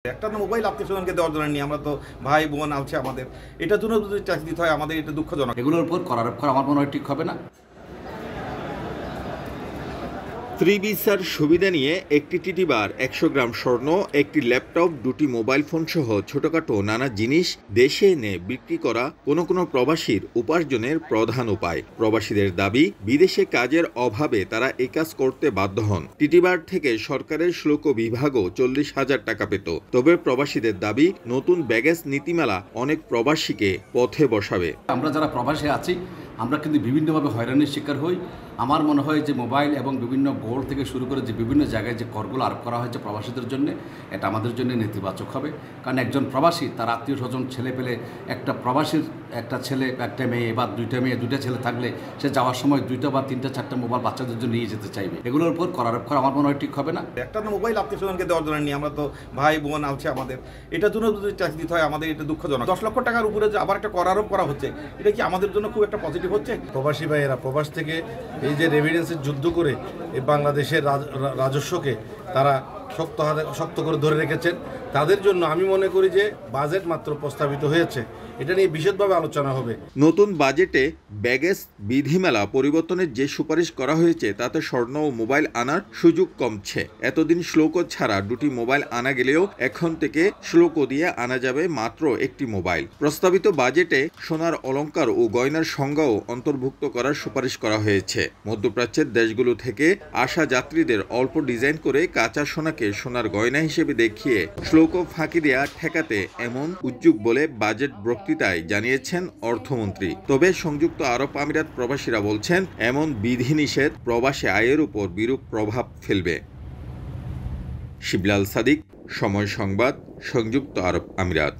একটা মোবাইল আত্মীয়-স্বজনকে দেওয়ার জন্য নিয়ে আমরা তো ভাই বোন আছে আমাদের। এটার জন্য যদি ট্যাক্স দিতে হয় আমাদের এটা দুঃখজনক। এগুলোর উপর কর আরোপ করা আমার মনে হয় ঠিক হবে না। ফ্রি ভিসার সুবিধা নিয়ে একটি টিটিবার ১০০ গ্রাম স্বর্ণ, একটি ল্যাপটপ, দুটি মোবাইল ফোন সহ ছোটখাটো নানা জিনিস দেশে এনে বিক্রি করা কোনো প্রবাসীর উপার্জনের প্রধান উপায়। প্রবাসীদের দাবি, বিদেশে কাজের অভাবে তারা এই কাজ করতে বাধ্য হন। টিটিবার থেকে সরকারের শুল্ক বিভাগও ৪০,০০০ টাকা পেত। তবে প্রবাসীদের দাবি, নতুন ব্যাগেজ নীতিমালা অনেক প্রবাসীকে পথে বসাবে। আমরা যারা প্রবাসে আছি আমরা কিন্তু বিভিন্নভাবে হয়রানির শিকার হই। আমার মনে হয় যে মোবাইল এবং বিভিন্ন গোল্ড থেকে শুরু করে যে বিভিন্ন জায়গায় যে করগুলো আরোপ করা হয়েছে প্রবাসীদের জন্য, এটা আমাদের জন্য নেতিবাচক হবে। কারণ একজন প্রবাসী তার আত্মীয় স্বজন ছেলে পেলে, একটা প্রবাসীর একটা ছেলে একটা মেয়ে বা দুইটা মেয়ে দুইটা ছেলে থাকলে সে যাওয়ার সময় 2টা বা 3টা 4টা মোবাইল বাচ্চাদের জন্য নিয়ে যেতে চাইবে। এগুলোর উপর কর আরোপ করা আমার মনে হয় ঠিক হবে না। একটা মোবাইল আত্মীয়-স্বজনকে দেওয়ার জন্য নিয়ে আমরা তো ভাই বোন আছে আমাদের। এটার জন্য যদি ট্যাক্স দিতে হয় আমাদের এটা দুঃখজনক। 10 লক্ষ টাকার উপরে যে আবার একটা কর আরোপ করা হচ্ছে, এটা কি আমাদের জন্য খুব একটা পজিটিভ হচ্ছে? প্রবাসী ভাইয়েরা প্রবাস থেকে এই যে রেভিডেন্সের যুদ্ধ করে এই বাংলাদেশের রাজস্বকে তারা শক্ত করে ধরে রেখেছেন, তাদের জন্য আমি মনে করি যে বাজেট মাত্র প্রস্তাবিত হয়েছে, এটা নিয়ে বিশদভাবে আলোচনা হবে। নতুন বাজেটে ব্যাগেজ বিধিমালা পরিবর্তনের যে সুপারিশ করা হয়েছে তাতে স্বর্ণ ও মোবাইল আনার সুযোগ কমছে। এতদিন শুল্ক ছাড়া দুটি মোবাইল আনা গেলেও এখন থেকে শুল্ক দিয়ে আনা যাবে মাত্র একটি মোবাইল। প্রস্তাবিত বাজেটে সোনার অলংকার ও গয়নার সংজ্ঞাও অন্তর্ভুক্ত করার সুপারিশ করা হয়েছে। মধ্যপ্রাচ্যের দেশগুলো থেকে আসা যাত্রীদের অল্প ডিজাইন করে কাঁচা সোনাকে সোনার গয়না হিসেবে দেখিয়ে শুল্ক ফাঁকি দেয়া ঠেকাতে এমন উদ্যোগ বলে বাজেট বক্তৃতায় জানিয়েছেন অর্থমন্ত্রী। তবে সংযুক্ত আরব আমিরাত প্রবাসীরা বলছেন, এমন বিধিনিষেধ প্রবাসী আয়ের উপর বিরূপ প্রভাব ফেলবে। শিবলাল সাদিক, সময় সংবাদ, সংযুক্ত আরব আমিরাত।